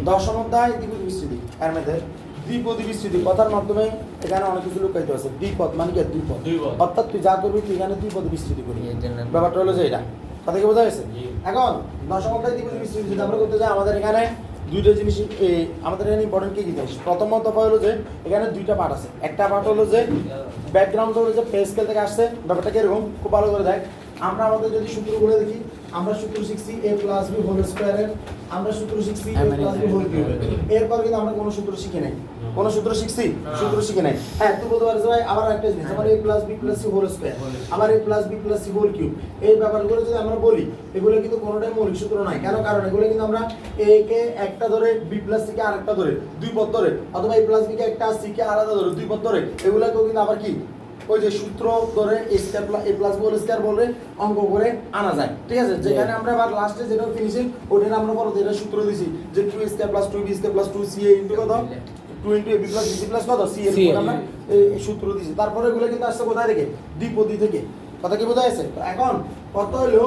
দশম অধ্যায় দ্বিপদী বিস্তৃতি এর মধ্যে দ্বিপদী বিস্তৃতি কথার মাধ্যমে এখানে অনেক কিছু লুকায়িত আছে। দ্বিপদ মানে কি? দুই পদ, অর্থাৎ তুই যা করবি তুই এখানে দুই পদে বিস্তৃতি করবি। ব্যাপারটা হলো যে এটা কথা কি বোঝা গেছে? এখন দশম অধ্যায় দ্বিপদী বিস্তৃতি যদি আমরা করতে যাই, আমাদের এখানে দুইটা জিনিস আমাদের এখানে ইম্পর্টেন্ট কি জিনিস। প্রথমত হলো যে এখানে দুইটা পার্ট আছে। একটা পার্ট হলো যে ব্যাকগ্রাউন্ড হলো যে পে স্কেল থেকে আসছে। ব্যাপারটা কিরকম খুব ভালো করে দেখ। আমরা আমাদের যদি সূত্রগুলো দেখি, আমরা সূত্র শিখছি a প্লাস b হোল স্কয়ারের, আমরা সূত্র শিখছি a plus b whole cube. এরপর কিন্তু আমরা কোনো সূত্র শিখি নাই। কোন সূত্র শিখছি? সূত্র শিখি নাই। হ্যাঁ, তুই বলতে পারিস ভাই আবার একটা জিনিস, আমার a plus b plus c whole square, আবার a plus b plus c whole cube. এই ব্যাপারগুলো যদি আমরা বলি, এগুলো কিন্তু কোনোটাই মৌলিক সূত্র নয়। কেন? কারণ এগুলো কিন্তু আমরা a কে একটা ধরে, b প্লাস c কে আরেকটা ধরে, দুই পদ ধরে, অথবা a প্লাস b কে একটা, c কে আলাদা ধরে, দুই পদ ধরে, এগুলোকেও কিন্তু আবার কি ওই যে সূত্র ধরে a square plus a plus b whole square বলে অঙ্ক করে আনা যায়। ঠিক আছে? যেখানে আমরা আবার লাস্টে যেটা ফিনিশিং ওইটা আমরা পরে এটা সূত্র দিছি যে 2a square plus 2b square plus 2ca into কত 2 into ab plus bc plus কত c এর উপর আমরা এই সূত্র দিছি। তারপরে এগুলো কিন্তু আসছে কোথায় থেকে? দ্বিপদী থেকে। কথা কি বোঝা গেছে? তো এখন কত হলো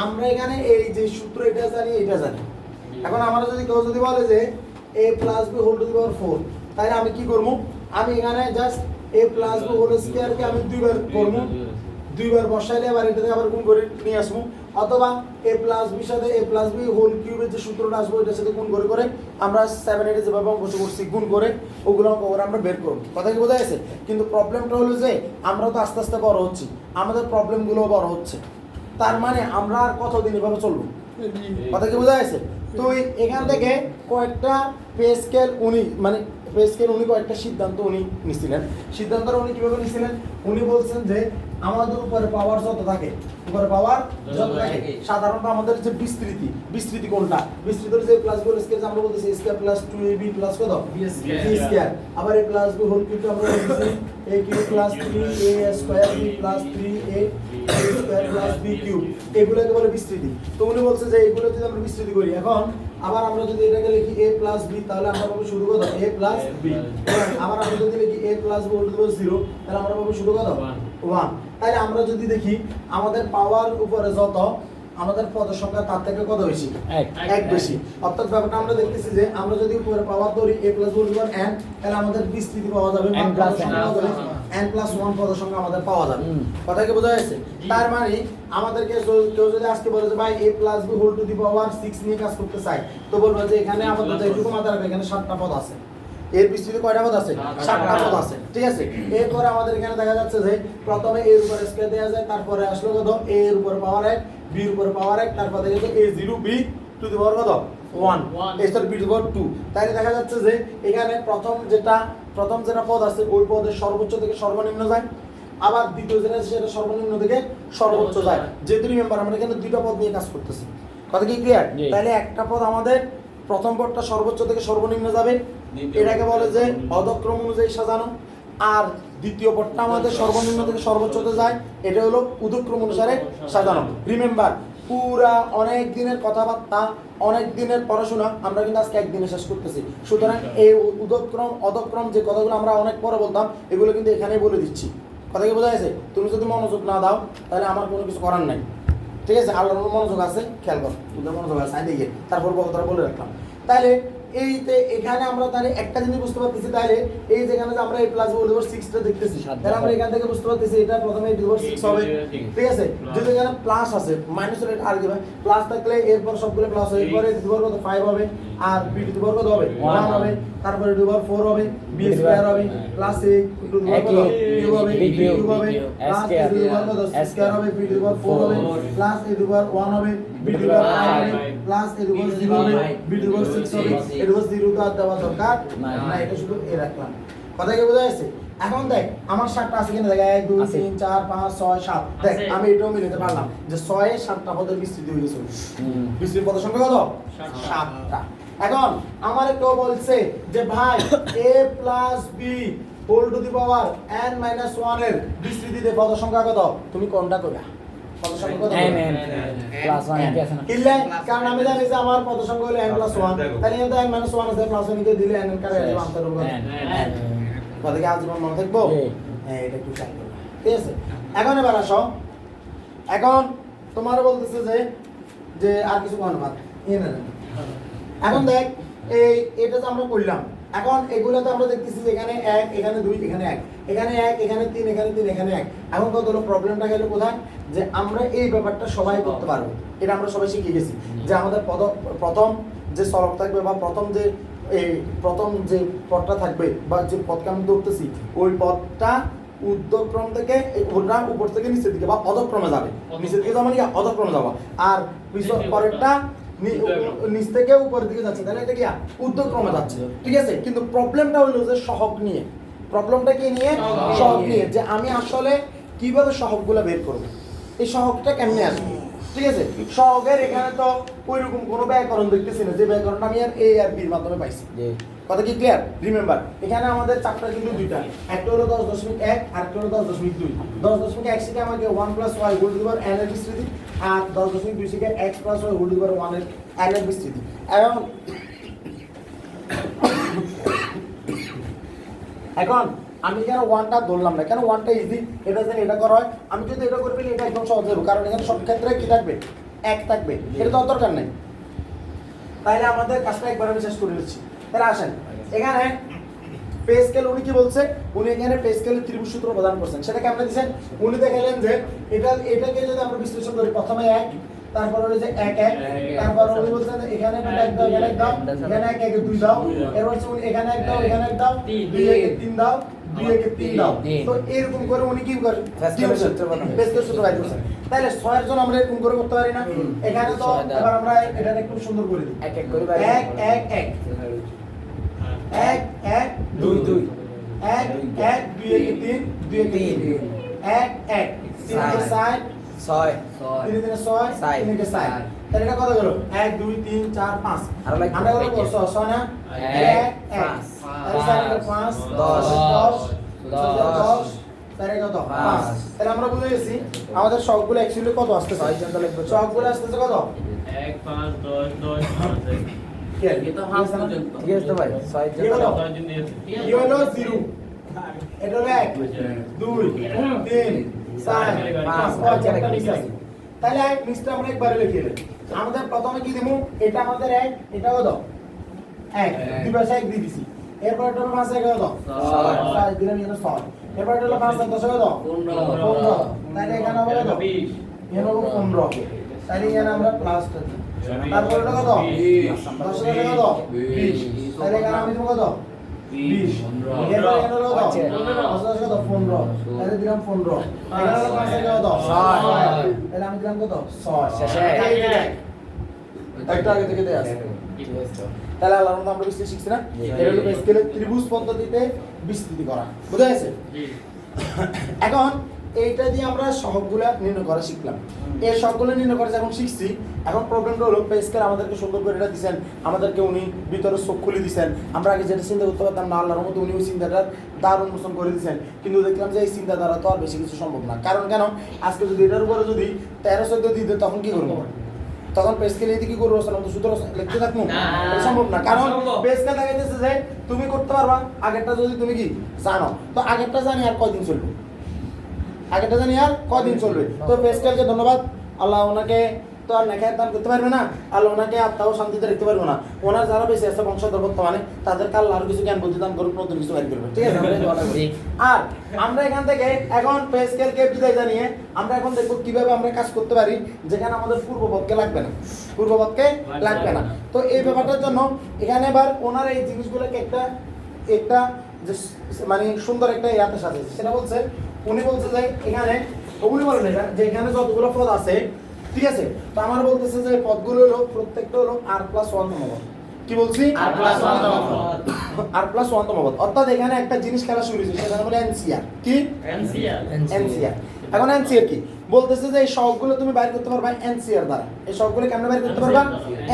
আমরা এখানে এই যে সূত্র এটা জানি, এটা জানি। এখন আমরা যদি কেউ যদি বলে যে a plus b whole to the power 4, তাহলে আমি কি করব? আমি এখানে just a plus b whole square কে আমি দুইবার করব, দুইবার বসাইলে আবার এটাতে আবার গুণ করে নিয়ে আসবো, অথবা a প্লাস b সাথে a প্লাস b হোল কিউবের যে সূত্রটা আসবে এটার সাথে গুণ করে করে আমরা 7 8 যেভাবে অঙ্ক করছি গুণ করে ওগুলো অঙ্ক করে আমরা বের করব। কথা কি বোঝা গেছে? কিন্তু প্রবলেমটা হলো যে আমরা তো আস্তে আস্তে বড় হচ্ছি, আমাদের প্রবলেমগুলোও বড় হচ্ছে। তার মানে আমরা আর কতদিন এভাবে চলবো? কথা কি বোঝা গেছে? তো এখান থেকে কয়েকটা পে স্কেল উনি কয়েকটা সিদ্ধান্ত উনি নিছিলেন। সিদ্ধান্তটা উনি কিভাবে নিছিলেন? উনি বলছেন যে আমাদের উপরে পাওয়ার যত থাকে, উপরে পাওয়ার যত থাকে, সাধারণত আমাদের যে বিস্তৃতি কোনটা? বিস্তৃতির যে প্লাস বি হোল স্কয়ার আমরা বলতেছি a square plus 2ab plus কত b স্কয়ার, আবার a plus b whole cube আমরা বলতেছি a cube plus 3a square b plus 3a square plus b cube. এগুলোকে বলে বিস্তৃতি। তো উনি বলছে যে এগুলো যদি আমরা বিস্তৃতি করি, এখন আবার আমরা যদি এটাকে লিখি a প্লাস b, তাহলে আমরা পাবো শুধু কত? a plus b। আবার আমরা যদি লিখি a plus b whole to the power 0, তাহলে আমরা পাবো শুধু কত? 1। তাহলে আমরা যদি দেখি আমাদের পাওয়ার উপরে যত, আমাদের পদের সংখ্যা তার থেকে কত বেশি? এক বেশি। অর্থাৎ ব্যাপারটা আমরা দেখতেছি যে আমরা যদি উপরে পাওয়ার ধরি a plus b whole to the power n, তাহলে আমাদের বিস্তৃতি পাওয়া যাবে n প্লাস 1 পদের সংখ্যা আমাদের পাওয়া যাবে। কথা কি বোঝা যাচ্ছে? তার মানে আমাদেরকে কেউ যদি আজকে বলে যে ভাই a plus b whole to the power 6 নিয়ে কাজ করতে চাই, তো বলবো যে এখানে আমাদের যেটুকু মাথায় রাখবে এখানে 7টা পদ আছে। এর বিস্তৃতি কয়টা পদ আছে? 7টা পদ আছে। ঠিক আছে? এরপরে আমাদের এখানে দেখা যাচ্ছে যে প্রথমে a এর উপর স্কয়ার দেয়া যায়, তারপরে আসলো কত? a এর উপর পাওয়ার 1, b এর উপর পাওয়ার 1, তারপর দেখা যাচ্ছে a0 b to the power কত? 1 a star b to the power 2। তাইলে দেখা যাচ্ছে যে এখানে প্রথম যেটা পদ আছে ওই পদের সর্বোচ্চ থেকে সর্বনিম্ন যায়, আবার দ্বিতীয় যেটা আছে সেটা সর্বনিম্ন থেকে সর্বোচ্চ যায়। যেহেতু রিমেম্বার আমরা এখানে দুইটা পদ নিয়ে কাজ করতেছি। কথা কি ক্লিয়ার? তাহলে একটা পদ আমাদের প্রথম পদটা সর্বোচ্চ থেকে সর্বনিম্ন যাবে, এটাকে বলে যে অধক্রম অনুযায়ী সাজানো। আর দ্বিতীয় পদটা আমাদের সর্বনিম্ন থেকে সর্বোচ্চতে যায়, এটা হলো ঊর্ধ্বক্রম অনুসারে সাজানো। রিমেম্বার, পুরা অনেক দিনের কথাবার্তা, অনেক দিনের পড়াশোনা আমরা কিন্তু আজকে একদিনে শেষ করতেছি। সুতরাং এই ঊর্ধ্বক্রম অধক্রম যে কথাগুলো আমরা অনেক পরে বলতাম, এগুলো কিন্তু এখানেই বলে দিচ্ছি। কথা কি বোঝা গেছে? তুমি যদি মনোযোগ না দাও তাহলে আমার কোনো কিছু করার নাই। ঠিক আছে? আল্লাহর মনোযোগ আছে, খেয়াল কর, তোদের মনোযোগ আছে, আই দেখে তারপর কথাটা বলে রাখলাম। তাহলে এইতে এখানে আমরা তাহলে একটা জিনিস বুঝতে পারতেছি, তাহলে এই যেখানে যে আমরা a plus b whole to the power 6 টা দেখতেছি, তাহলে আমরা এখান থেকে বুঝতে পারতেছি এটা প্রথমে a টু দি পাওয়ার 6 হবে। ঠিক আছে? যদি এখানে প্লাস আছে, মাইনাস এর আর কি ভাই, প্লাস থাকলে এরপর সবগুলো প্লাস হবে, এরপরে a টু দি পাওয়ার কত? 5 হবে, আর b টু দি পাওয়ার কত হবে? 1 হবে, তারপরে a টু দি পাওয়ার 4 হবে, b স্কয়ার হবে, plus a two the power কত? q হবে, b কিউব হবে, plus a two the power কত? স্কয়ার হবে, b টু দি পাওয়ার 4 হবে, plus a two the power 1 হবে, b টু দি পাওয়ার 5 হবে, plus a two the power 0 হবে, b to the power 6 হবে। a two the power 0 তো আর দেওয়া দরকার না, এটা শুধু এ রাখলাম। কথা কি বোঝা যাচ্ছে? এখন দেখ আমার 7টা আছে কিনা, দেখ 1 2 3 4 5 6 7। দেখ আমি এটাও মিলাতে পারলাম যে 6 এ 7টা পদের বিস্তৃতি হয়ে গেছে। বিস্তৃতি পদের সংখ্যা কত? 7টা। এখন আমার কেউ বলছে যে ভাই a plus b whole to the power n minus 1 এর বিস্তৃতিতে পদের সংখ্যা কত? তুমি কোনটা করবে? পদের সংখ্যা কত? n প্লাস 1 কি আছে না? কিল্লে, কারণ আমি জানি যে আমার পদের সংখ্যা হলো n প্লাস 1, তাহলে এটা n মাইনাস 1 আছে, প্লাস 1 কে দিলে n কারে আসবে আনসার হবে n। কথা কি আজীবন মনে থাকবো? হ্যাঁ, এটা একটু খেয়াল করবে। ঠিক আছে? এখন এবার আসো, এখন তোমার বলতেছে যে আর কিছু কোন বাদ এখন দেখ এই এটা তো আমরা করলাম, এখন এগুলোতে আমরা দেখতেছি যে এখানে 1 এখানে 2 এখানে 1 এখানে 1 এখানে 3 এখানে 3 এখানে 1। এখন কত হলো প্রবলেমটা গেল কোথায়, যে আমরা এই ব্যাপারটা সবাই করতে পারবো, এটা আমরা সবাই শিখে গেছি যে আমাদের প্রথম যে সলভ থাকবে বা প্রথম যে পথটা থাকবে বা যে পথকে আমি ধরতেছি ওই পথটা ঊর্ধ্বক্রম থেকে ওটা উপর থেকে নিচের দিকে বা অধক্রমে যাবে, নিচের দিকে যাওয়া মানে কি অধক্রমে যাওয়া, আর পরেরটা নিচ থেকে উপরের দিকে যাচ্ছে, তাহলে এটা কি ঊর্ধ্বক্রমে যাচ্ছে, ঠিক আছে। কিন্তু প্রবলেমটা হলো যে সহগ নিয়ে, প্রবলেমটা কি নিয়ে, সহগ নিয়ে, যে আমি আসলে কিভাবে সহগগুলো বের করব, এই সহগটা কেমনে আসবে, ঠিক আছে। সহগের এখানে তো ওইরকম কোনো ব্যাকরণ দেখতেছি না, যে ব্যাকরণটা আমি আর এ আর বির মাধ্যমে পাইছি। কথা কি ক্লিয়ার? রিমেম্বার এখানে আমাদের চারটা কিন্তু দুইটা, একটা হলো 10.1 আর একটা হলো 10.2। 10.1 থেকে আমাকে 1 + y whole to the power n এর বিস্তৃতি, আর 10.2 থেকে x + y whole to the power 1 এর n এর বিস্তৃতি। এখন আমি কেন 1টা ধরলাম না, কেন 1টা ইজি, এটা জানি এটা করা হয়, আমি যদি এটা করে ফেলি এটা একদম সহজ হবে, কারণ এখানে সব ক্ষেত্রে কি থাকবে, 1 থাকবে, এটা তো দরকার নাই। তাহলে আমাদের কাজটা একবার আমি শেষ করে দিচ্ছি। তাহলে আসেন এখানে পে স্কেল উনি কি বলছে, উনি এখানে পে স্কেলের ত্রিভুজ সূত্র প্রদান করছেন, সেটা কেমন দিয়েছেন, উনি দেখালেন যে এটাকে যদি আমরা বিশ্লেষণ করি, প্রথমে 1, তারপর হলো যে 1 1, তারপর উনি বলছেন এখানে 1 দাও, এখানে 1 দাও, এখানে 1 1 2 দাও, এরপর উনি এখানে 1 দাও, এখানে 1 দাও, 2 1 3 দাও, 2 1 3 দাও। তো এরকম করে উনি কি করেন, পে স্কেলের সূত্র বাইর করছেন। তাহলে 6 এর জন্য আমরা এরকম করে করতে পারি না, এখানে তো এবার আমরা এটা একটু সুন্দর করে দিই, 1 1 করে 1 1 1 1 1 2 2 1 1 2 1 3 2 1 3 1 1 3 6 6 3 3 6 3 6 তাহলে এটা কত হলো 1 2 3 4 5 আমরা কত 6 না 1 1 তাহলে 5 10 10 তাহলে কত 5। তাহলে আমরা বুঝে গেছি আমাদের সবগুলো অ্যাকচুয়ালি কত আসছে, সবগুলো আসছে কত 1 5 10 10 5 এটা হাফ পর্যন্ত, ঠিক আছে তো ভাই 6 জন কি হলো 0, এটা হলো 1 2 3 4 5 একটা মিস আছে। তাহলে এক মিসটা আমরা একবারে লিখে দিই, আমাদের প্রথমে কি দেবো, এটা আমাদের 1, এটা কত 1, দুই পাশে 1 দিয়ে দিছি, এরপর এটা হলো 5 1 কত 6 দিলাম, এটা 6, এরপর এটা হলো 5 10 কত 15, তাহলে এখানে হবে কত 20, এর হলো 15, তাহলে এখানে আমরা প্লাস করব, তারপর এটা কত 10 এর কত 20, তাহলে এখানে আমি দেব কত 20, এরপর এটা হলো কত 10 কত 15, তাহলে দিলাম 15, এখানে হলো 5 এর কত 6, তাহলে আমি দিলাম কত 6 শেষে একটা আগে থেকে দেয়া আছে। তাহলে আল্লাহর মতো আমরা বিস্তৃতি শিখছি না, এটা হলো স্কেলের ত্রিভুজ পদ্ধতিতে বিস্তৃতি করা, বুঝা গেছে। এখন এইটা দিয়ে আমরা সহগগুলো নির্ণয় করা শিখলাম, এই সহগগুলো নির্ণয় করা যখন শিখছি, এখন প্রবলেমটা হলো পে স্কেল আমাদেরকে সুন্দর করে এটা দিয়েছেন, আমাদেরকে উনি ভিতরে চোখ খুলে দিয়েছেন, আমরা আগে যেটা চিন্তা করতে পারতাম না, আল্লাহর মতো উনি ওই চিন্তাটার দ্বার উন্মোচন করে দিয়েছেন, কিন্তু দেখলাম যে এই চিন্তা দ্বারা তো আর বেশি কিছু সম্ভব না, কারণ কেন আজকে যদি এটার উপরে যদি 13 14 দিতে তখন কি করবো, তখন পে স্কেল এদিকে কি করবো, সূত্র লিখতে থাকবো, সম্ভব না, কারণ পে স্কেল দেখাইতেছে যে তুমি করতে পারবা, আগেরটা যদি তুমি কি জানো, তো আগেরটা জানি আর কয়দিন চলবে, আগেরটা জানি আর কয়দিন চলবে। তো পে স্কেলকে ধন্যবাদ, আল্লাহ ওনাকে তো আর নেখায় দান করতে পারবে না, আল্লাহ ওনাকে আত্মাও শান্তিতে রাখতে পারবে না, ওনার যারা বেঁচে আছে বংশধর বর্তমানে তাদেরকে আল্লাহ আরো কিছু জ্ঞান বুদ্ধি দান করুক, নতুন কিছু বের করবে, ঠিক আছে। আর আমরা এখান থেকে এখন পে স্কেলকে বিদায় জানিয়ে আমরা এখন দেখবো কিভাবে আমরা কাজ করতে পারি যেখানে আমাদের পূর্বপদকে লাগবে না, পূর্বপদকে লাগবে না। তো এই ব্যাপারটার জন্য এখানে এবার ওনার এই জিনিসগুলোকে একটা যে মানে সুন্দর একটা ইয়াতে সাজিয়েছে, সেটা বলছে উনি বলছে যে এখানে উনি বলেন এটা যে এখানে যতগুলো পদ আছে, ঠিক আছে, তো আমার বলতেছে যে পদগুলো হলো প্রত্যেকটা হলো r+1 তম পদ, কি বলছি r+1 তম পদ, অর্থাৎ এখানে একটা জিনিস খেলা শুরু হয়েছে, সেটা হলো এনসিআর, কি এনসিআর। এখন এনসিআর কি বলতেছে যে এই সবগুলো তুমি বাইর করতে পারবা এনসিআর দ্বারা, এই সবগুলো কেমনে বাইর করতে পারবা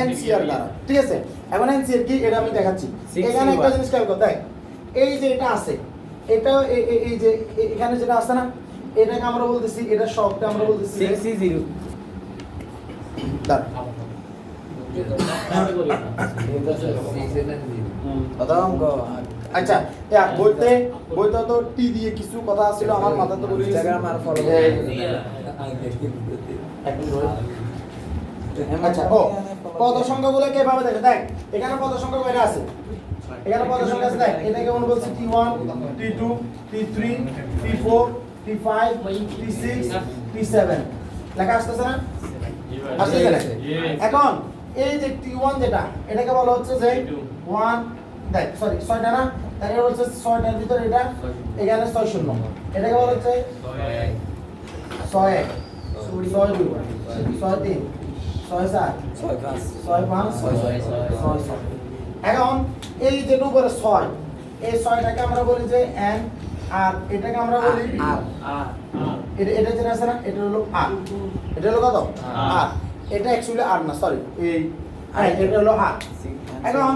এনসিআর দ্বারা, ঠিক আছে। এখন এনসিআর কি এটা আমি দেখাচ্ছি, এখানে একটা জিনিস খেয়াল কর, দেখ এই যে এটা আছে, এটা এই যে এখানে যেটা আছে না, এটাকে আমরা বলতেছি, এটা সবটা আমরা বলতেছি 6 আচ্ছা, বইতে তো টি দিয়ে কিছু কথা ছিল আমার মাথা তো বলে ইনস্টাগ্রাম আর ফলো আচ্ছা ও পদ সংখ্যাগুলো কিভাবে দেখে দেখ এখানে পদ সংখ্যা কয়টা আছে এখানে পদ সংখ্যা আছে দেখ এটাকে আমরা বলছি T1 T2 T3 T4 T5 T6 T7 লেখা আসতেছে না আসতেছে না এখন এই যে T1 যেটা এটাকে বলা হচ্ছে যে 1 দেখ সরি 6টা না তাহলে এটা হচ্ছে 6টার ভিতর এটা এখানে 6 শূন্য এটাকে বলা হচ্ছে 6 1 6 2 6 3 6 4 6 5 6 6 এখন এই যে উপরে 6 এই 6টাকে আমরা বলি যে n আর এটাকে আমরা বলি r এটা যেটা আছে না এটা হলো r এটা হলো কত r এটা অ্যাকচুয়ালি r না সরি এই এটা হলো r এখন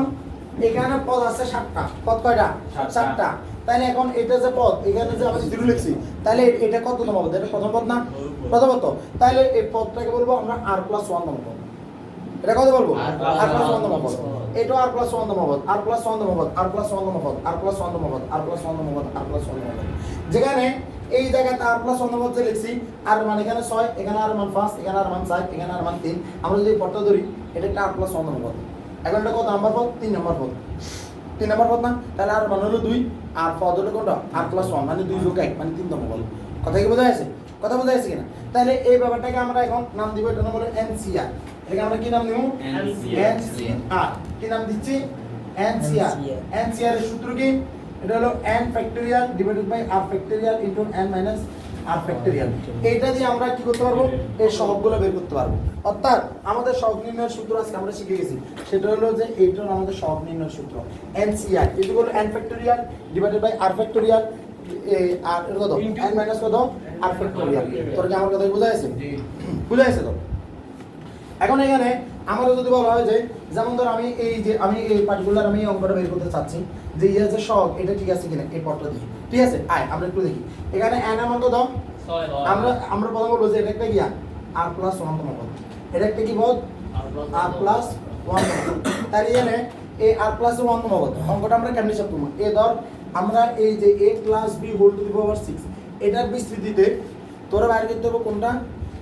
এখানে পদ আছে 7টা পদ কয়টা 7টা তাহলে এখন এটা যে পদ এখানে যে আমরা জিরো লিখছি তাহলে এটা কত নাম হবে এটা প্রথম পদ না প্রথম পদ তাহলে এই পদটাকে বলবো আমরা r+1 নাম পদ এটা কত বলবো r+1 নাম পদ এটা r+1 নাম পদ r+1 নাম পদ r+1 নাম পদ r+1 নাম পদ r+1 নাম পদ r+1 নাম পদ যেখানে এই জায়গাতে r+1 নাম পদ যে লিখছি r মানে এখানে 6 এখানে r মান 5 এখানে r মান 7 এখানে r মান 3 আমরা যদি পদটা ধরি এটা একটা r+1 নাম পদ এখন এটা কত নাম্বার পদ 3 নাম্বার পদ 3 নাম্বার পদ না তাহলে আর মান হলো 2 আর পদ হলো কোনটা r+1 মানে 2 যোগ 1 মানে 3 নম্বর পদ কথা কি বোঝা যাচ্ছে কথা বোঝা যাচ্ছে কিনা তাহলে এই ব্যাপারটাকে আমরা এখন নাম দিব এটা নাম হলো NCR এটাকে আমরা কি নাম দেব NCR কি নাম দিচ্ছি NCR NCR এর সূত্র কি এটা হলো n factorial divided by r factorial into n minus r factorial এইটা দিয়ে আমরা কি করতে পারবো এই সহগগুলো বের করতে পারবো অর্থাৎ আমাদের সহগ নির্ণয়ের সূত্র আজকে আমরা শিখে গেছি সেটা হলো যে এইটা হলো আমাদের সহগ নির্ণয়ের সূত্র NCR এটা হলো n factorial divided by r factorial আর এর কত n মাইনাস কত r ফ্যাক্টরিয়াল তোর কি আমার কথা বোঝা যাচ্ছে বুঝা যাচ্ছে তো এখন এখানে আমরা যদি বলা হয় যে যেমন ধর আমি এই পার্টিকুলার আমি এই অঙ্কটা বের করতে চাচ্ছি যে এই যে সহগ এটা ঠিক আছে কিনা এই পদটা দিয়ে ঠিক আছে আয় আমরা একটু দেখি এখানে n এর মান কত আমরা প্রথম বলবো যে এটা একটা কি r+1 তম পদ এটা একটা কি পদ r+1 তম পদ তার এখানে এই r+1 তম পদ অঙ্কটা আমরা কেমনে হিসাব করব এই ধর আমরা এই যে a + b whole to the power 6 এটার বিস্তৃতিতে তোর বাইরে করতে হবে কোনটা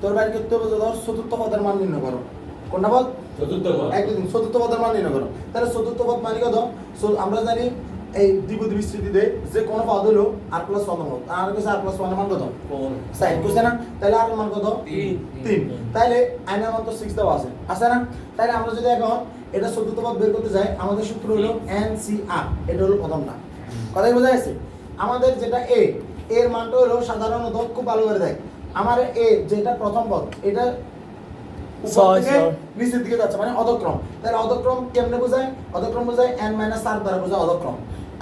তোর বাইরে করতে হবে ধর চতুর্থ পদের মান নির্ণয় করো কোনটা পদ চতুর্থ পদ একদম চতুর্থ পদের মান নির্ণয় করো তাহলে চতুর্থ পদ মানে কত আমরা জানি এই দ্বিপদী বিস্তৃতিতে যে কোন পদ হলো r+1 তম পদ আর কাছে r+1 এর মান কত 4 সাইন বুঝছেন না তাহলে r এর মান কত 3 তাহলে n এর মান তো 6 দেওয়া আছে না তাহলে আমরা যদি এখন এটা চতুর্থ পদ বের করতে যাই আমাদের সূত্র হলো NCR এটা হলো প্রথমটা কথাই বোঝা যাচ্ছে আমাদের যেটা a এর মানটা হলো সাধারণত খুব ভালো করে দেখ আমার a যেটা প্রথম পদ এটা উপর থেকে নিচের দিকে যাচ্ছে মানে অধক্রম তাহলে অধক্রম কেমনে বোঝায় অধক্রম বোঝায় n - r দ্বারা বোঝায় অধক্রম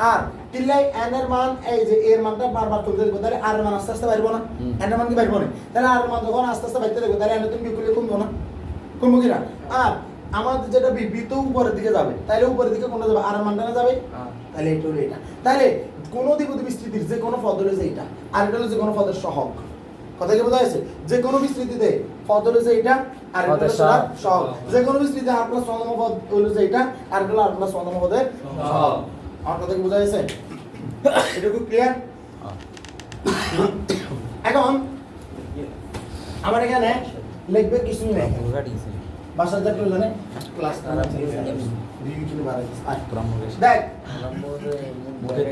আর তিলাই n এর মান এই যে এর মানটা বারবার কমতে দেব তাহলে r এর মান আস্তে আস্তে বাড়বে না n এর মান কি বাড়বে না তাহলে r এর মান যখন আস্তে আস্তে বাড়তে থাকবে তাহলে n তুমি কি করলে কমবে না কমবে কি না আর আমাদের যেটা b তো উপরের দিকে যাবে তাহলে উপরের দিকে কোনটা যাবে r এর মানটা না যাবে তাহলে এটা হলো এটা তাহলে কোন দ্বিপদী বিস্তৃতির যে কোনো পদ হলো যে এটা আর এটা হলো যে কোনো পদের সহগ কথা কি বোঝা যাচ্ছে যে কোনো বিস্তৃতিতে পদ হলো যে এটা আর এটা হলো সহগ যে কোনো বিস্তৃতিতে r+1 তম পদ হলো যে এটা আর এটা হলো r+1 তম পদের সহগ আমার কথা কি বোঝা যাচ্ছে এটা কি ক্লিয়ার এখন আমার এখানে লিখবে কিছুই নাই বাসার যা প্রয়োজনে ক্লাস দেখ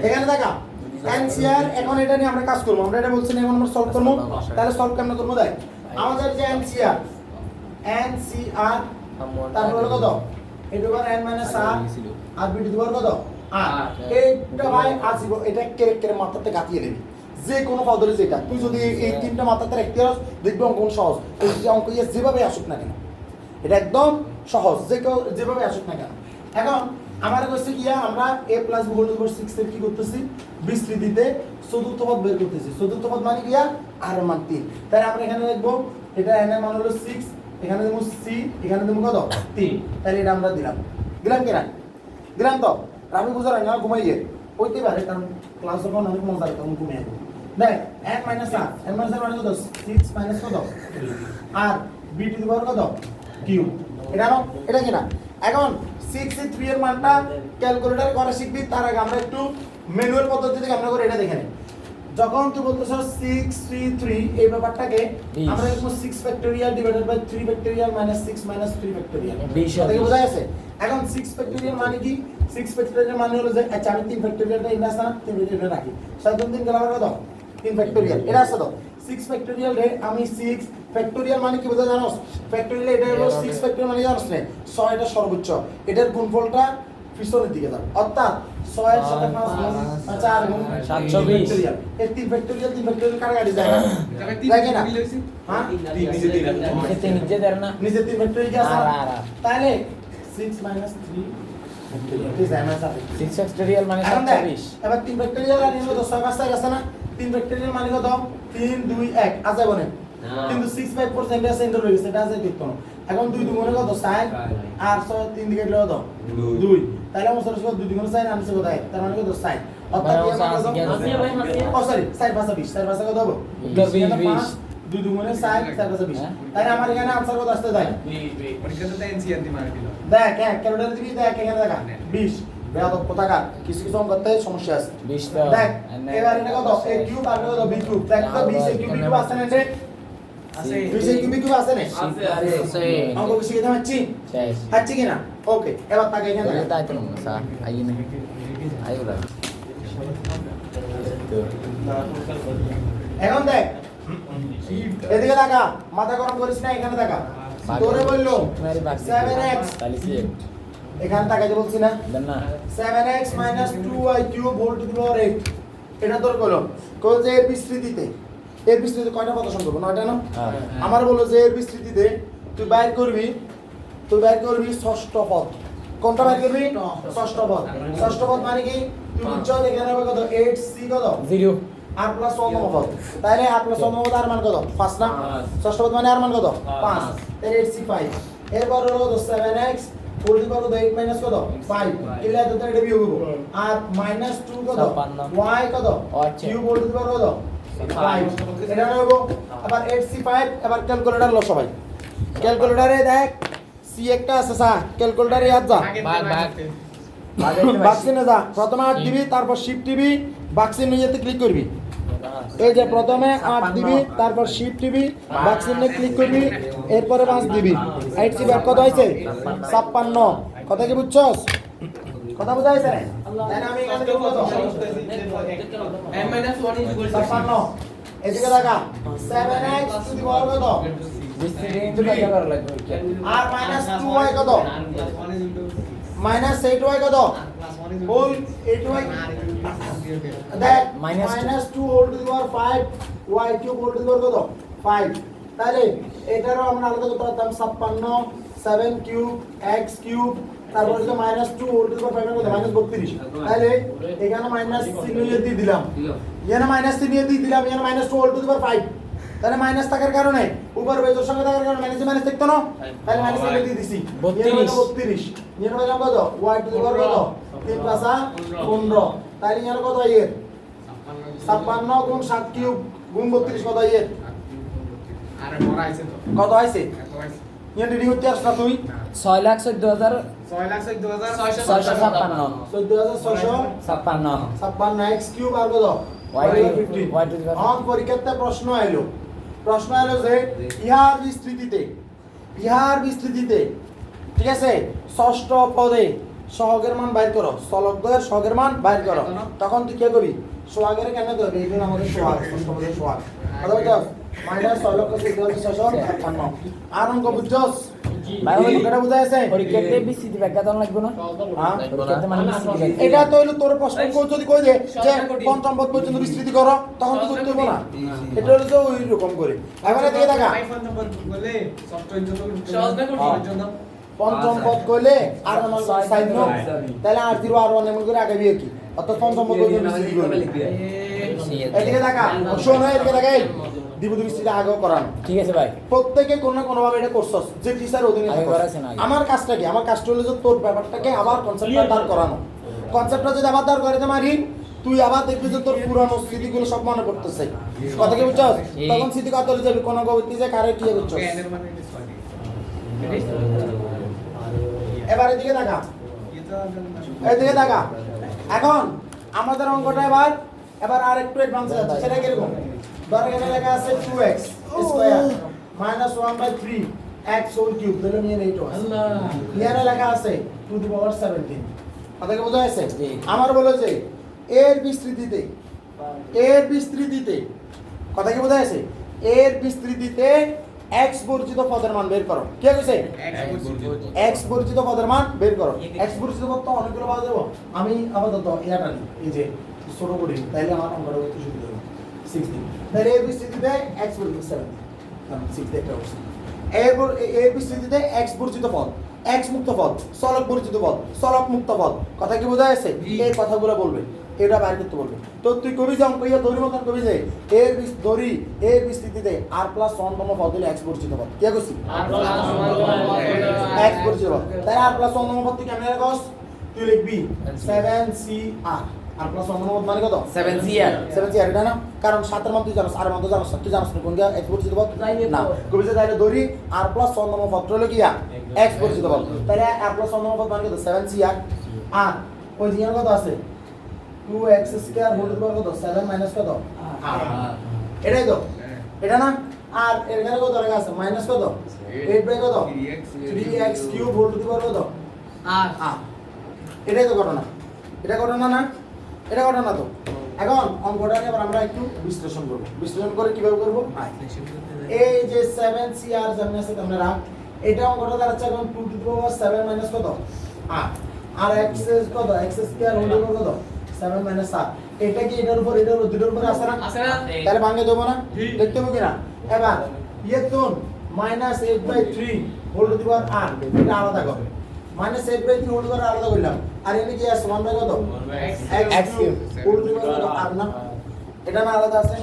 এখানে দেখা NCR এখন এটা নিয়ে আমরা কাজ করব আমরা এটা বলছি না এখন আমরা সলভ করব তাহলে সলভ কেমনে করব দেখ আমাদের যে NCR তারপর হলো কত এটা বার n - r আর b টু দি পাওয়ার কত r এইটা ভাই আসিব এটা কেরে মাত্রাতে কাটিয়ে দেবি যে কোনো পদ হলে যেটা তুই যদি এই তিনটা মাত্রাতে রাখতে পারস দেখবি অঙ্ক সহজ এই যে অঙ্ক যেভাবে আসুক না কেন এটা একদম সহজ যেভাবে আসুক না কেন এখন আমার কাছে কি আমরা a + b whole to the power 6 এর কি করতেছি বিস্তৃতিতে চতুর্থ পদ বের করতেছি চতুর্থ পদ মানে কি r এর মান 3 তাহলে আমরা এখানে লিখব এটা n এর মান হলো 6 এখানে দেবো c এখানে দেবো কত 3 তাহলে এটা আমরা দিলাম কিনা দিলাম তো রাবি বুঝার না ঘুমাইয়ে হইতে পারে কারণ ক্লাস যখন অনেক মজা লাগে তখন ঘুমিয়ে যাবো দেখ n - r n - r মানে কত 6 - কত আর b টু দি পাওয়ার কত কিউ এটা কিনা এখন 6 এর 3 এর মানটা ক্যালকুলেটর করা শিখবি তার আগে আমরা একটু ম্যানুয়াল পদ্ধতি থেকে আমরা করে এটা দেখে নিই যখন তুই বলতেছ 6 3 3 এই ব্যাপারটাকে আমরা লিখব 6 factorial divided by 3 factorial minus 6 minus 3 factorial এটাকে বোঝা গেছে এখন 6 ফ্যাক্টরিয়াল মানে কি 6 ফ্যাক্টরিয়াল মানে হলো যে আচ্ছা আমি 3 ফ্যাক্টরিয়ালটা এখানে আছে না 3 ফ্যাক্টরিয়াল রাখি 7 3 গেল আমার কত 3 ফ্যাক্টরিয়াল এটা আছে তো 6 ফ্যাক্টরিয়াল রে আমি 6 ফ্যাক্টরিয়াল মানে কি বোঝা জানোস ফ্যাক্টরিয়াল এটা হলো 6 ফ্যাক্টরিয়াল মানে জানোস না 6 এটা সর্বোচ্চ এটার গুণফলটা পিছনের দিকে যাবে অর্থাৎ 6 এর সাথে 5 গুণ 4 গুণ 720 এই 3 ফ্যাক্টরিয়াল কাটাকাটি যায় না দেখেন না হ্যাঁ নিচে দেন না নিচে 3 ফ্যাক্টরিয়াল কি আছে তাহলে 6 মাইনাস 3 ফ্যাক্টরিয়াল কি যায় না 6 ফ্যাক্টরিয়াল মানে 27 এবার 3 ফ্যাক্টরিয়াল আর নিলো 10 5 আছে না 3 ফ্যাক্টরিয়াল মানে কত 3 2 1 আছে বনে কিন্তু 65% আছে ইন্টার রয়েছে এটা আছে ঠিক না এখন 2 দুগুণে কত 60 আর 6 3 দিকে গেল কত 2 তাহলে আমার সরস 2 দুগুণে 60 আনছে কত তার মানে কত 60 অর্থাৎ কি আমরা ও সরি 60 ভাষা 20 60 ভাষা কত হবে 20 2 দুগুণে 60 60 ভাষা 20 তাই আমার এখানে আনসার কত আসতে যায় 20 পরীক্ষাতে এনসিআর দি মার দিল দেখ ক্যালকুলেটর দিবি দেখ এখানে দেখা 20 বেয়া তো পতাকা কিছু কিছু অঙ্ক করতে সমস্যা আছে 20 তো দেখ এবার এটা কত a কিউব আর কত b কিউব দেখ তো 20 a কিউব b কিউব আছে না রে আছে 20 a কিউব b কিউব আছে না আছে অঙ্ক শিখে যাচ্ছি শেষ আছে কি না ওকে এবার তাকে এখানে দেখা তাই তো না আইনে আইলা এখন দেখ এদিকে দেখা মাথা গরম করিস না এখানে দেখা তোরে বললো 7x এখানে তাকাইতে বলছি না দেন না 7x 2y cube whole to the power 8 এটা তোর কলম কল যে এর বিস্তৃতিতে কয়টা প্রদর্শন করব নয়টা না আমার বললো যে এর বিস্তৃতিতে তুই বাইর করবি ষষ্ঠ পদ কোনটা বাইর করবি ষষ্ঠ পদ মানে কি তুই বুঝছ এখানে হবে কত 8c কত 0 আর প্লাস 1 পদ তাহলে আর প্লাস 1 পদ আর মান কত 5 না ষষ্ঠ পদ মানে আর মান কত 5 তাহলে 8c5 এরপর হলো কত 7x হোল টু কত 8 মাইনাস কত 5 এগুলা তো এটা বিয়োগ করব আর মাইনাস 2 কত y কত কিউব হোল টু কত 5 এটা নেব আবার 8c5 এবার ক্যালকুলেটর লো সবাই ক্যালকুলেটরে দেখ c একটা আছে সা ক্যালকুলেটরে ইয়াদ যা বাক্সিনে যা প্রথমে 8 দিবি তারপর শিফট দিবি বাক্সিন নিয়েতে ক্লিক করবি এই যে প্রথমে 8 দিবি তারপর শিফট দিবি বাক্সিনে ক্লিক করবি এরপরে 5 দিবি 8c5 কত হইছে 56 কথা কি বুঝছস কথা বুঝা হইছে না তাই না আমি এখানে দেব কত m-1 = 56 এদিকে দেখা 7x টু দি পাওয়ার কত বিস্তৃতি ব্যাখ্যা করা লাগবে আর মাইনাস 2y কত মাইনাস 8y কত হোল 8y দেখ minus 2 whole to the power 5 y cube whole to the power কত 5 তাহলে এটারও আমরা আলাদা করতে পারতাম 56 7 কিউব x কিউব তারপর হচ্ছে minus 2 whole to the power 5 কত মাইনাস 32 তাহলে এখানে মাইনাস চিহ্ন দিয়ে দিলাম এখানে মাইনাস চিহ্ন দিয়ে দিলাম এখানে minus 2 whole to the power 5 তাহলে মাইনাস থাকার কারণে উপর বেজোর সঙ্গে থাকার কারণে মাইনাস দেখতো না তাহলে মাইনাস দিয়ে দিছি 32 এর হলো কত y টু দি পাওয়ার কত 3 প্লাস 15 তাহলে এর কত এর 56 গুণ 7 কিউব গুণ 32 কত এর আরে বড় আইছে তো কত আইছে এত আইছে ইয়ান রেডি হতে আসছ তুই 6,14,656 56 x কিউব আর কত y to the অন পরীক্ষাতে প্রশ্ন আইলো যে ইহার বিস্তৃতিতে ঠিক আছে ষষ্ঠ পদে সহগের মান বাইর করো চলকদ্বয়ের সহগের মান বাইর করো তখন তুই কি করবি সোহাগের কেন করবি এই আমাদের সোহাগ ষষ্ঠ পদের সোহাগ কথা বুঝছস মাইনাস 6,56,56 আর অঙ্ক বুঝছস ভাই ওই এটা বুঝা আছে পরীক্ষাতে বিস্তৃতি ব্যাখ্যা দেওয়া লাগবে না হ্যাঁ পরীক্ষাতে মানে বিস্তৃতি ব্যাখ্যা এটা তো হলো তোর প্রশ্ন কো যদি কই যে পঞ্চম পদ পর্যন্ত বিস্তৃতি করো তখন তো করতে হবে না এটা হলো যে ওই রকম করে এখন এদিকে দেখা পঞ্চম পদ কইলে আর আমার সাইন নো তাহলে আর 0 আর 1 এমন করে আগে বিয়ে কি অর্থাৎ পঞ্চম পদ পর্যন্ত বিস্তৃতি করবে এদিকে দেখা শোনো এদিকে দেখা দ্বিপদী বিস্তৃতি আগেও করানো ঠিক আছে ভাই প্রত্যেকে কোনো না কোনো ভাবে এটা করছস যে টিচার অধীনে আগে করাছেন আগে আমার কাজটা কি আমার কাজটা হলো যে তোর ব্যাপারটাকে আবার কনসেপ্টটা দাঁড় করানো কনসেপ্টটা যদি আবার দাঁড় করাতে মারি তুই আবার দেখবি যে তোর পুরানো স্মৃতিগুলো সব মনে পড়তেছে কথা কি বুঝছস তখন স্মৃতি কথা হলে যাবি কোন গবতি যে কারে কি করছস এবার এদিকে দেখা এখন আমাদের অঙ্কটা এবার এবার আর একটু অ্যাডভান্স আছে সেটা কি রকম ধর এখানে লেখা আছে 2x square minus 1/3 x whole cube তাহলে নিয়ে নেই তো আল্লাহ এখানে লেখা আছে 2^17 কথা কি বোঝা যাচ্ছে জি। আমার বলে যে এর বিস্তৃতিতে কথা কি বোঝা যাচ্ছে এর বিস্তৃতিতে x বর্জিত পদের মান বের করো কি হয়েছে x বর্জিত পদের মান বের করো x বর্জিত পদ তো অনেকগুলো পাওয়া যাবে আমি আপাতত এটা নিই এই যে ছোট করি তাইলে আমার অঙ্কটা করতে সুবিধা হবে 16 তাহলে এর বিস্তৃতিতে x বর্জিত 7 6 দেখতে হবে এর বিস্তৃতিতে x বর্জিত পদ x মুক্ত পদ চলক বর্জিত পদ চলক মুক্ত পদ কথা কি বোঝা যাচ্ছে এই কথাগুলো বলবে এটা বাইর করতে বলবে তো তুই কবি যে অঙ্ক ইয়া দড়ি মতন কবি যে এর বিস্তৃতিতে r+1 তম পদ হলো x বর্জিত পদ কি করছি x বর্জিত পদ তাই r+1 তম পদ তুই কেমনে রাখস তুই লিখবি 7cr r+1 তম পদ মানে কত 7cr 7cr এটা না কারণ 7 এর মান তুই জানিস আর মান তো জানিস তুই জানিস না কোন গিয়া x বর্জিত পদ না কবি যে তাইলে দড়ি r+1 তম পদ হলো কি x বর্জিত পদ তাহলে r+1 তম পদ মানে কত 7cr আর ওই জিনিস কত আছে 2x স্কয়ার হোল টু কত 7 মাইনাস কত এটাই তো এটা না আর এখানে কত লেখা আছে মাইনাস কত 8 কত 3x কিউব হোল টু কত এটাই তো ঘটনা এটা ঘটনা না এটা ঘটনা তো এখন অঙ্কটা নিয়ে এবার আমরা একটু বিশ্লেষণ করব বিশ্লেষণ করে কিভাবে করব এই যে 7cr যেমন আছে তোমরা রাখ এটা অঙ্কটা দাঁড়াচ্ছে এখন 2 টু দি পাওয়ার 7 মাইনাস কত আর x কত x স্কয়ার হোল টু কত 7 মাইনাস 7 এটা কি এটার উপর দুটোর উপরে আছে না তাহলে ভাঙে দেবো না দেখতে হবে কিনা এবার ইয়েতুন minus 8/3 whole to the power r এটা আলাদা করবে minus 8/3 whole to the power আলাদা করলাম আর এখানে কি আছে 1 কত x cube whole to the power r না এটা না আলাদা আছে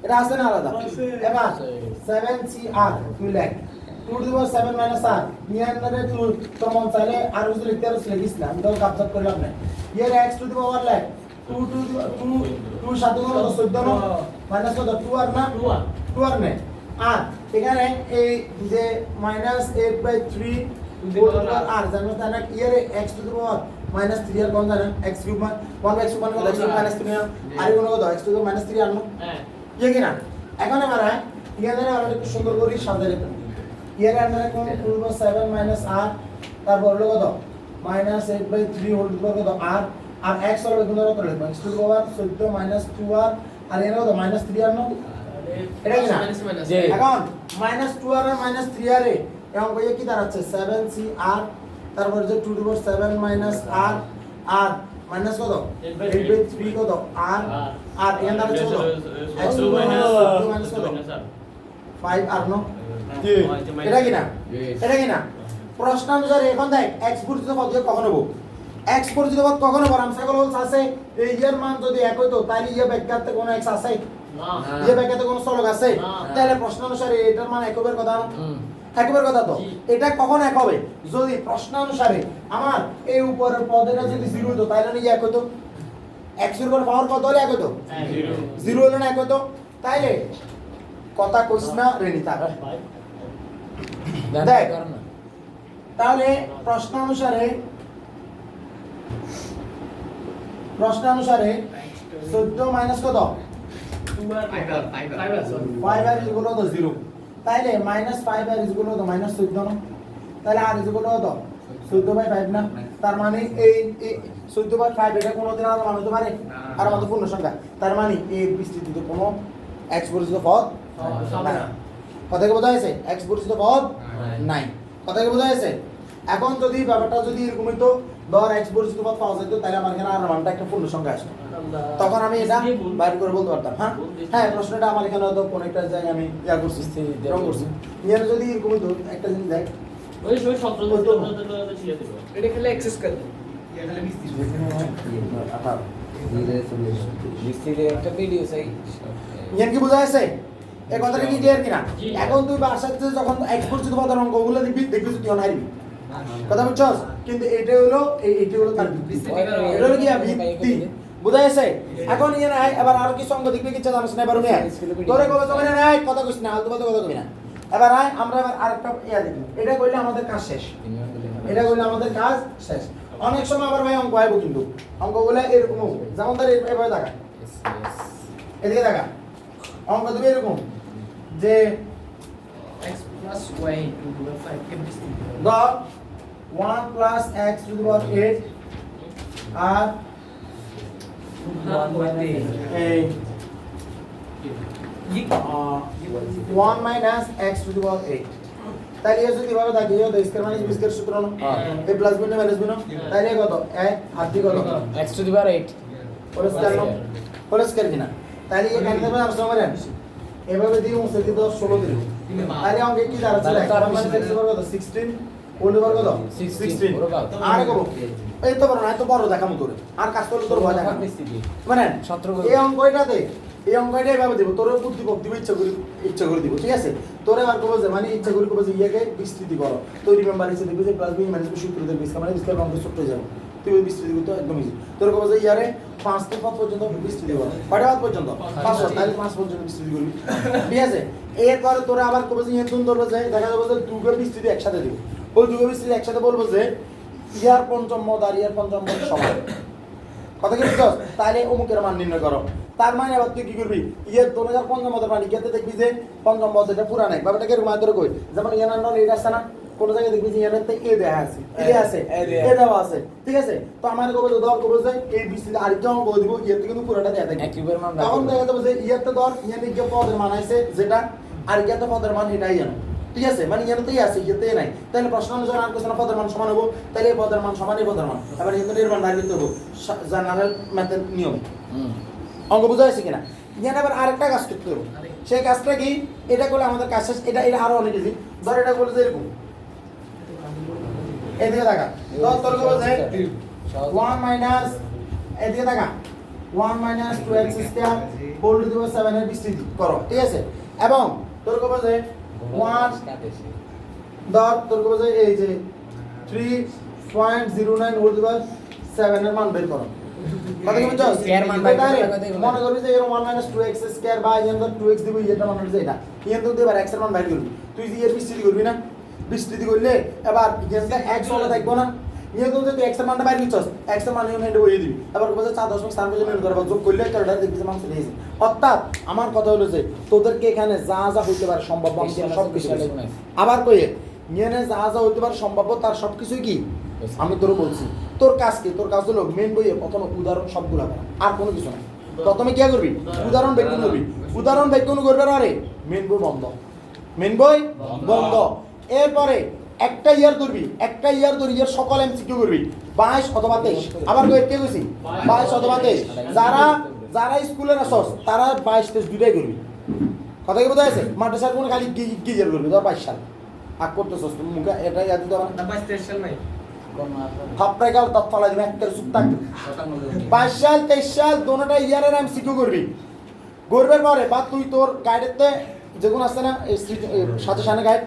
এটা আছে না আলাদা এবার 7cr তুই লেখ 2 to the power 7 minus r নিয়ে আনলে তুই তোর মন চাইলে আর কিছু লিখতে আর লিখিস না আমি তো কাপচাপ করলাম না এর x to the power লেখ 2 সাথে কত 14 না মাইনাস কত 2 আর না 2 আর নে আর এখানে এই যে মাইনাস 8/3 হোল টু আর জানো না এর x to the power minus 3 আর কোন জানেন x কিউব 1x কিউব মানে x minus 3 আর কোন কত x to the minus 3 আর না ইয়ে কি না এখন আমরা এখানে আমরা একটু সুন্দর করে সাজাই দিই এর আন্ডারে কোন 7 মাইনাস r তারপর হলো কত মাইনাস 8/3 হোল টু কত r আর x হলো কোন কত লিখব x to the power 14 minus 2r আর এর কত মাইনাস 3r না এটা কি না জি এখন মাইনাস 2r আর মাইনাস 3r এ এবং কইয়া কি দাঁড়াচ্ছে 7cr তারপর যে 2 to the power 7 minus r আর মাইনাস কত 8/3 কত r আর এখানে দাঁড়াচ্ছে কত x to the power minus কত 5r নো এটা কি না এটা কি না প্রশ্ন অনুসারে এখন দেখ x বর্জিত পদ কখন হবে x বর্জিত পদ কখন হবে আমি সকল বলছ আছে এই এর মান যদি এক হইতো তাহলে এই ব্যাখ্যাতে কোনো x আছে না এই ব্যাখ্যাতে কোনো চলক আছে তাহলে প্রশ্ন অনুসারে এটার মান এক হবে কথা না একবার কথা তো এটা কখন এক হবে যদি প্রশ্ন অনুসারে আমার এই উপরের পদেটা যদি 0 হতো তাহলে না এক হতো x এর উপর পাওয়ার কত হলে এক হতো 0 হলে না এক হতো তাইলে কথা কইছ না রেডি থাক দেখ তাহলে প্রশ্ন অনুসারে 14 মাইনাস কত 5r is equal to 0 তাইলে minus 5r is equal to minus 14 না তাহলে r is equal to 14/5 না তার মানে এই 14/5 এটা কোনোদিন আর মান হতে পারে আর আমাদের পূর্ণ সংখ্যা তার মানে এই বিস্তৃতিতে কোনো x বর্জিত পদ না কথা কি বোঝা যাচ্ছে x বর্জিত পদ নাই কথা কি বোঝা যাচ্ছে এখন যদি ব্যাপারটা যদি এরকম হইতো ধর x বর্জিত পদ পাওয়া যেত তাহলে আমার এখানে আর মানটা একটা পূর্ণ সংখ্যা আসতো তখন আমি এটা বাইর করে বলতে পারতাম হ্যাঁ হ্যাঁ প্রশ্নটা আমার এখানে হয়তো কোন একটা জায়গায় আমি ইয়া করছি রং করছি এর যদি এরকম হইতো একটা জিনিস দেখ ওই সব সত্র ছিল দিল এটা খেলে অ্যাক্সেস করে এটা খেলে মিস্ত্রি মিস্ত্রির একটা ভিডিও চাই ইয়ান কি বোঝা যাচ্ছে এই কথাটা কি ক্লিয়ার কিনা এখন তুই বাসাতে যখন x বর্জিত পদের অঙ্কগুলো দেখবি তুই অনাইবি কথা বুঝছস কিন্তু এটা হলো এইটা হলো তার এটা হলো কি ভিত্তি বুঝা যাচ্ছে এখন ইয়ে নাই এবার আর কি সঙ্গ দেখবি কি জানিস না এবার উনি তোরে কবে যখন নাই কথা কইছ না আলতু ফালতু কথা কইবি না এবার আমরা এবার আরেকটা ইয়া দেখি এটা কইলে আমাদের কাজ শেষ এটা কইলে আমাদের কাজ শেষ অনেক সময় আবার ভাই অঙ্ক আইবো কিন্তু অঙ্কগুলো এরকম হবে যেমন ধর এভাবে দেখা এদিকে দেখা অঙ্ক দেবে এরকম যে x plus y to the power 5 কে বিস্তৃত করো। the 1 plus x to the power 8 আর এই 1 minus x to the power 8 তাহলে এই যদি ভাবে থাকে এই স্কয়ার মাইনাস বি স্কয়ার সূত্র না a plus b minus b না তাহলে কত 1 আর 2 কত x to the power 8 whole square না হোল স্কয়ার কিনা তাহলে এখানে দেবে আর সমাধান এভাবে দিয়ে মুছে দিতে 16 দিল তাহলে অঙ্কে কি দাঁড়াচ্ছে তাহলে তার 1 minus x এর কত 16 হোল ওভার কত 16 পুরো কাজ আর কত এই তো বড় না এত বড় দেখামু তোরে আর কাজ করলে তোর ভয় দেখা বিস্তৃতি মানে 17 এই অঙ্কটাতে এই অঙ্কটা এভাবে দেব তোর বুদ্ধি পক দিব ইচ্ছা করে দিব ঠিক আছে তোরে আর কবে মানে ইচ্ছা করে কবে ইয়াকে বিস্তৃতি করো তো রিমেম্বার এসে দেখবি যে প্লাস বি মাইনাস বি সূত্র দেব বিস্কা মানে বিস্কা অঙ্ক সূত্র যাবে তুই ওই বিস্তৃতি করতে একদম ইজি তোর কবে যে ইয়ারে 5 থেকে 5 পর্যন্ত বিস্তৃতি করো কয়টা বাদ পর্যন্ত 5 তাহলে 5 পর্যন্ত বিস্তৃতি করবি ঠিক আছে এরপর তোরা আবার কবে যে ইনতুন ধরবে যে দেখা যাবে যে দুটো বিস্তৃতি একসাথে দিব ওই দুটো বিস্তৃতি একসাথে বলবো যে ইয়ার পঞ্চম মদ আর ইয়ার পঞ্চম মদ সমান কথা কি বুঝছস তাহলে অমুকের মান নির্ণয় করো তার মানে আবার তুই কি করবি ইয়ের 2000 পঞ্চম মদের মান ইয়াতে দেখবি যে পঞ্চম মদ এটা পুরা নাই ব্যাপারটাকে রুমা ধরে কই যেমন ইয়ার নাম এটা আছে না কোন জায়গায় দেখবি যে ইয়াতে এ দেয়া আছে এ আছে এ দেওয়া আছে ঠিক আছে তো আমার কবে ধর কবে যে এই বিস্তৃতি আরেকটা অঙ্ক দিব ইয়াতে কিন্তু পুরোটা দেয়া থাকে একইবার মান তখন দেখা যাবে যে ইয়াতে ধর ইয়াতে কি পদের মান আছে যেটা আর ইয়াতে পদের মান এটাই জানো ঠিক আছে মানে ইয়াতেই আছে ইয়াতেই নাই তাহলে প্রশ্ন অনুযায়ী আর কোন পদের মান সমান হবে তাহলে এই পদের মান সমান এই পদের মান এবার ইয়াতে এর মান বাইরে করতে হবে জেনারেল মেথড নিয়ম অঙ্ক বুঝা যাচ্ছে কিনা ইয়াতে আবার আরেকটা কাজ করতে হবে সেই কাজটা কি এটা করলে আমাদের কাজ শেষ এটা আরো অনেক ইজি ধর এটা বলে যে এরকম এদিকে দেখা ধর তোর কবে যে 1 মাইনাস এদিকে দেখা 1 minus 2x square whole to the power 7 এর বিস্তৃতি করো ঠিক আছে এবং তোর কবে যে 1 ধর তোর কবে যে এই যে 3.09 হোল টু দি পাওয়ার 7 এর মান বের করো কত কি বুঝছস স্কয়ার মান বের করতে মনে করবি যে এর 1 মাইনাস 2x স্কয়ার বা এর 2x দিব এটা মান হচ্ছে এটা এর তো এবার x এর মান বের করবি তুই যে এর বিস্তৃতি করবি না বিস্তৃতি করলে এবার যেটা x হলে থাকবো না নিয়ে তো তুই x এর মানটা বাইরে দিছস x এর মান নিয়ে এটা বইয়ে দিবি এবার বলছে 4.5 স্থান পর্যন্ত নির্ণয় করবা যোগ করলে তারটা দেখবি যে মান চলে এসেছে অর্থাৎ আমার কথা হলো যে তোদেরকে এখানে যা যা হইতে পারে সম্ভব সব কিছু আবার কইয়ে নিয়ে যা যা হইতে পারে সম্ভব তার সবকিছুই কি আমি তোর বলছি তোর কাজ কি তোর কাজ হলো মেন বইয়ে প্রথমে উদাহরণ সবগুলো করা আর কোনো কিছু না প্রথমে কি করবি উদাহরণ ব্যাখ্যা করবি উদাহরণ ব্যাখ্যা করবে আরে মেন বই বন্ধ মেন বই বন্ধ এরপরে একটা ইয়ার ধরবি ইয়ার সকল এমসিকিউ করবি 22 অথবা 23 আবার কই কে কইছি 22 অথবা 23 যারা স্কুলের আসস তারা 22 23 দুটাই করবি কথা কি বোঝা যাচ্ছে মাদ্রাসার কোন খালি কি ইয়ার করবি ধর 22 সাল আগ করতেছস তুমি মুখে এটা ইয়াদ দিতে না 22 সাল নাই থাপড়াই গাল তৎফলা দিবে একটা চুপ থাক 22 সাল 23 সাল দোনোটা ইয়ারের এমসিকিউ করবি করবার পরে বা তুই তোর গাইডেতে যেগুলো আছে না এই সাথে সামনে গাইড